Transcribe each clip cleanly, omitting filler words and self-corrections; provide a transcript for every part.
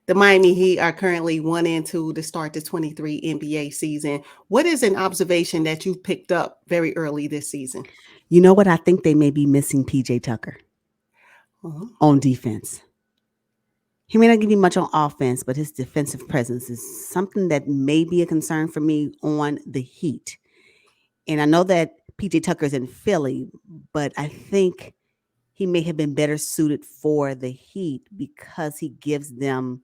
The Miami Heat are currently 1-2 to start the 23 NBA season. What is an observation that you picked up very early this season? You know what? I think they may be missing PJ Tucker Mhm. on defense. He may not give you much on offense, but his defensive presence is something that may be a concern for me on the Heat. And I know that PJ Tucker's in Philly, but I think he may have been better suited for the Heat because he gives them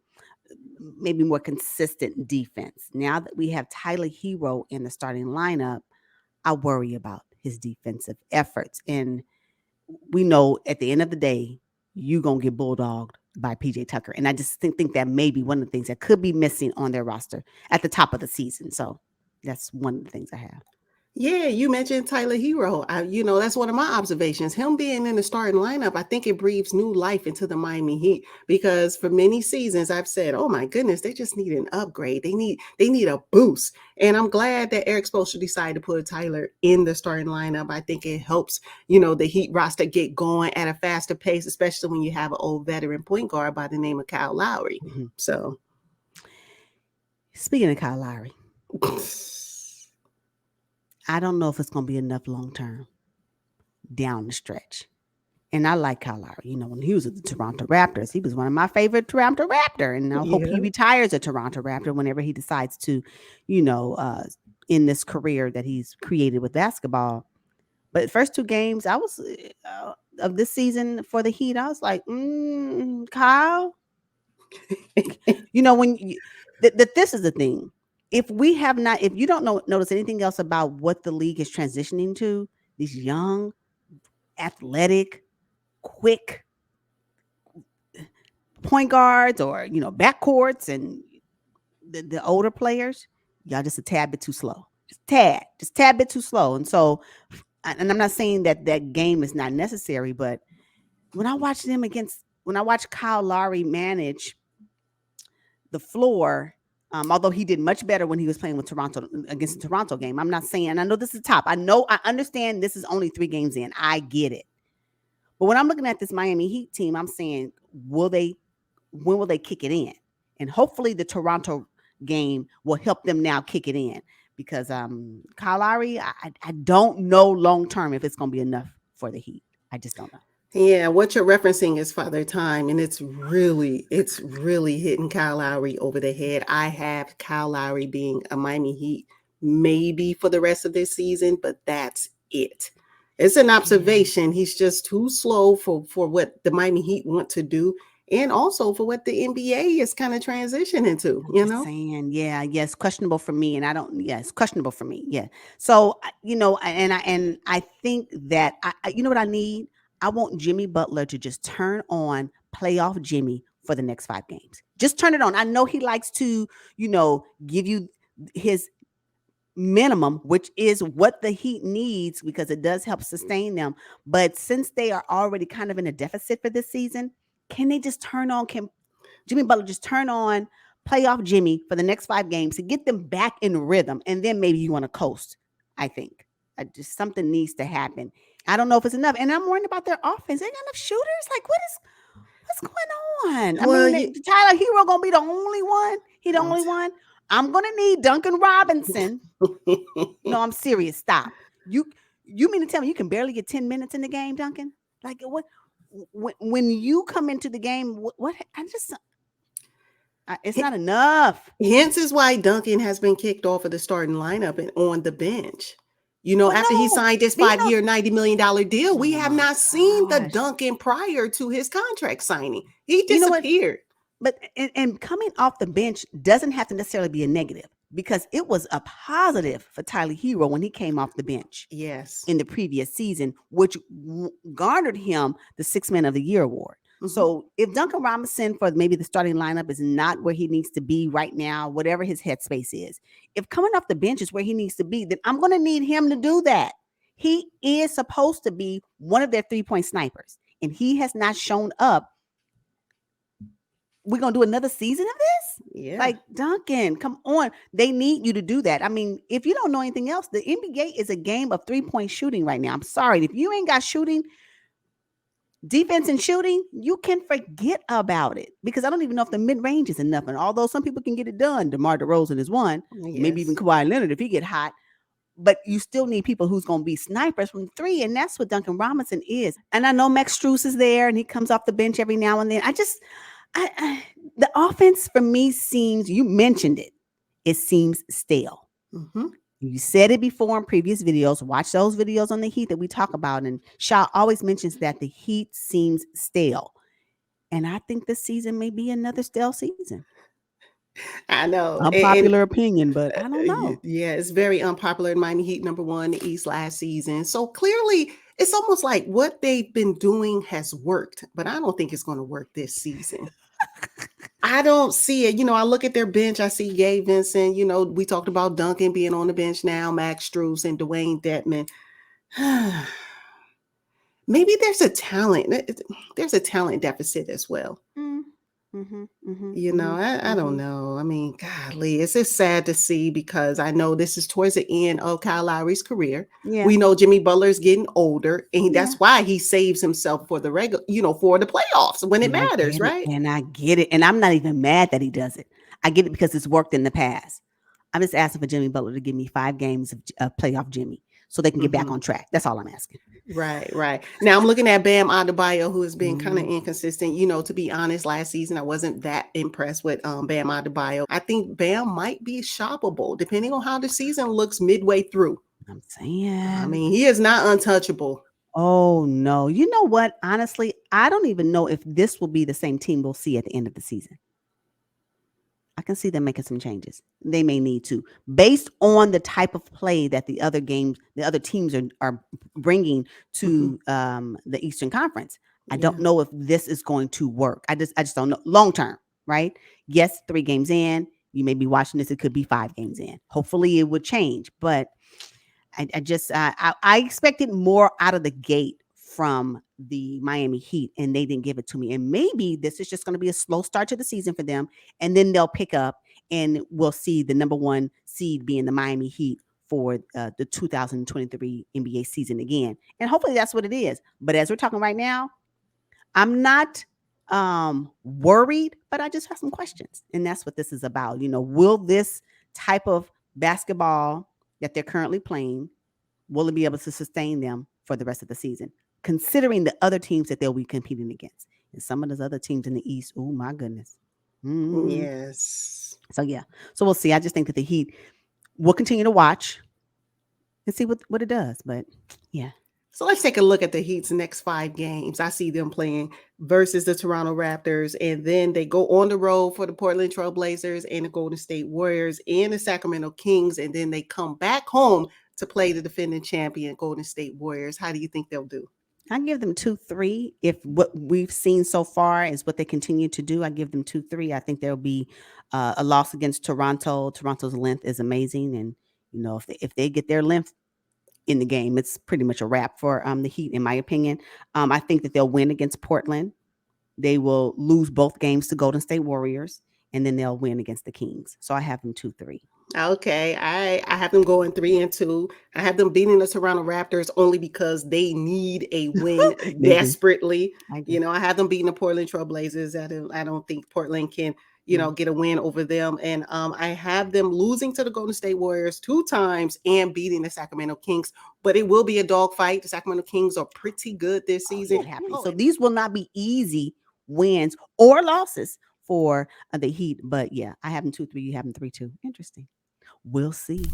maybe more consistent defense. Now that we have Tyler Hero in the starting lineup, I worry about his defensive efforts. And we know at the end of the day, you're going to get bulldogged by PJ Tucker. And I just think that may be one of the things that could be missing on their roster at the top of the season. So that's one of the things I have. Yeah, you mentioned Tyler Hero. That's one of my observations. Him being in the starting lineup, I think it breathes new life into the Miami Heat because for many seasons I've said, "Oh my goodness, they just need an upgrade. They need a boost." And I'm glad that Eric Spoelstra decided to put Tyler in the starting lineup. I think it helps, the Heat roster get going at a faster pace, especially when you have an old veteran point guard by the name of Kyle Lowry. Mhm. So, Speaking of Kyle Lowry, I don't know if it's going to be enough long term down the stretch. And I like Kyle Lowry. When he was at the Toronto Raptors, he was one of my favorite Toronto Raptor. And I hope he yeah. retires a Toronto Raptor whenever he decides to, you know, uh, in this career that he's created with basketball. But the first two games I was of this season for the Heat, I was like, Kyle, when that this is the thing. If you don't notice anything else about what the league is transitioning to, these young, athletic, quick point guards or backcourts and the older players, y'all just a tad bit too slow. Just tad bit too slow. And so, and I'm not saying that that game is not necessary, but when I watch Kyle Lowry manage the floor, although he did much better when he was playing with Toronto against the Toronto game. I'm not saying, I know this is top. I understand this is only 3 games in. I get it. But when I'm looking at this Miami Heat team, I'm saying, when will they kick it in? And hopefully the Toronto game will help them now kick it in because Kyle Lowry, I don't know long term if it's going to be enough for the Heat. I just don't know. Yeah, what you're referencing is Father Time, and it's really hitting Kyle Lowry over the head. I have Kyle Lowry being a Miami Heat maybe for the rest of this season, but that's it. It's an Yeah. observation. He's just too slow for what the Miami Heat want to do, and also for what the NBA is kind of transitioning to. I'm just saying, yeah, yes, questionable for me, and I don't. Yeah, it's questionable for me. Yeah, so and I think that you know what I need. I want Jimmy Butler to just turn on playoff Jimmy for the next 5 games. Just turn it on. I know he likes to, give you his minimum, which is what the Heat needs because it does help sustain them. But since they are already kind of in a deficit for this season, can they just turn on? Can Jimmy Butler just turn on playoff Jimmy for the next 5 games to get them back in rhythm, and then maybe you want to coast. I think just something needs to happen. I don't know if it's enough, and I'm worried about their offense. They got enough shooters. Like, what's going on? I Well, mean, you, Tyler Hero gonna be the only one. He the only one. I'm gonna need Duncan Robinson. No, I'm serious. Stop. You you mean to tell me you can barely get 10 minutes in the game, Duncan? Like what? When you come into the game, what I just it's not enough. hence is why Duncan has been kicked off of the starting lineup and on the bench. But After he no, signed this but 5 year, $90 million deal, we oh have my not seen the gosh. Duncan prior to his contract signing. He You know what? disappeared. But and coming off the bench doesn't have to necessarily be a negative because it was a positive for Tyler Hero when he came off the bench Yes. in the previous season, which garnered him the Six Man of the Year award. Hmm. So if Duncan Robinson for maybe the starting lineup is not where he needs to be right now, whatever his headspace is, if coming off the bench is where he needs to be, then I'm going to need him to do that. He is supposed to be one of their 3-point snipers, and he has not shown up. We're gonna do another season of this? Yeah. Like, Duncan, come on. They need you to do that. I mean, if you don't know anything else, the NBA is a game of 3-point shooting right now. I'm sorry. If you ain't got shooting, Defense and shooting, you can forget about it because I don't even know if the mid range is enough. And although some people can get it done, DeMar DeRozan is one, maybe even Yes. Kawhi Leonard if he get hot. But you still need people who's going to be snipers from three, and that's what Duncan Robinson is. And I know Max Strus is there, and he comes off the bench every now and then. The offense for me seems. You mentioned it. It seems stale. Hmm. You said it before in previous videos. Watch those videos on the Heat that we talk about. And Shaw always mentions that the Heat seems stale. And I think this season may be another stale season. I know. And Unpopular opinion, but I don't know. yeah, it's very unpopular in Miami Heat, number one in the East last season. So clearly, it's almost like what they've been doing has worked, but I don't think it's going to work this season. I don't see it. I look at their bench. I see Gabe Vincent. We talked about Duncan being on the bench now, Max Strus and Dwayne Dedman. Maybe there's a talent. There's a talent deficit as well. Mm, mhm, mhm, mhm, I don't mhm. know. I mean, golly, it's just sad to see because I know this is towards the end of Kyle Lowry's career. Yeah, We know Jimmy Butler's getting older, and yeah. that's why he saves himself for the regular, for the playoffs when it And I matters, get it. right? And I get it. And I'm not even mad that he does it. I get it because it's worked in the past. I'm just asking for Jimmy Butler to give me 5 games of playoff Jimmy so they can get back Hmm. on track. That's all I'm asking. Right, right. Now I'm looking at Bam Adebayo, who has been kind of Mm, inconsistent. To be honest, last season I wasn't that impressed with Bam Adebayo. I think Bam might be shoppable depending on how the season looks midway through. I'm I saying. mean, he is not untouchable. Oh no. You know what? Honestly, I don't even know if this will be the same team we'll see at the end of the season. I can see them making some changes. They may need to, based on the type of play that the other teams are bringing Hmm. to the Eastern Conference. I don't Yeah. know if this is going to work. I just don't know long term, right? Yes, 3 games in, you may be watching this. It could be 5 games in. Hopefully, it would change, but I expected more out of the gate from the Miami Heat, and they didn't give it to me. And maybe this is just going to be a slow start to the season for them, and then they'll pick up, and we'll see the number one seed being the Miami Heat for the 2023 NBA season again. And hopefully that's what it is. But as we're talking right now, I'm not worried, but I just have some questions, and that's what this is about. Will this type of basketball that they're currently playing will it be able to sustain them for the rest of the season, considering the other teams that they'll be competing against? And some of those other teams in the East, oh my goodness. Mm. Yes. So, yeah. So we'll see. I just think that the Heat will continue to watch and see what it does. But, yeah. So let's take a look at the Heat's next 5 games. I see them playing versus the Toronto Raptors, and then they go on the road for the Portland Trail Blazers and the Golden State Warriors and the Sacramento Kings, and then they come back home to play the defending champion Golden State Warriors. How do you think they'll do? I give them 2-3. If what we've seen so far is what they continue to do, I give them 2-3. I think there'll be a loss against Toronto. Toronto's length is amazing, and if they get their length in the game, it's pretty much a wrap for the Heat, in my opinion. I think that they'll win against Portland. They will lose both games to Golden State Warriors, and then they'll win against the Kings. So I have them 2-3. Okay, I have them going 3-2. I have them beating the Toronto Raptors only because they need a win They do. desperately. I do. I have them beating the Portland Trail Blazers. I don't think Portland can, Mm. get a win over them. And I have them losing to the Golden State Warriors 2 times and beating the Sacramento Kings. But it will be a dogfight. The Sacramento Kings are pretty good this Oh, season. yeah, happy. So these will not be easy wins or losses for the Heat. But yeah, I have them 2-3. You have them 3-2. Interesting. We'll see.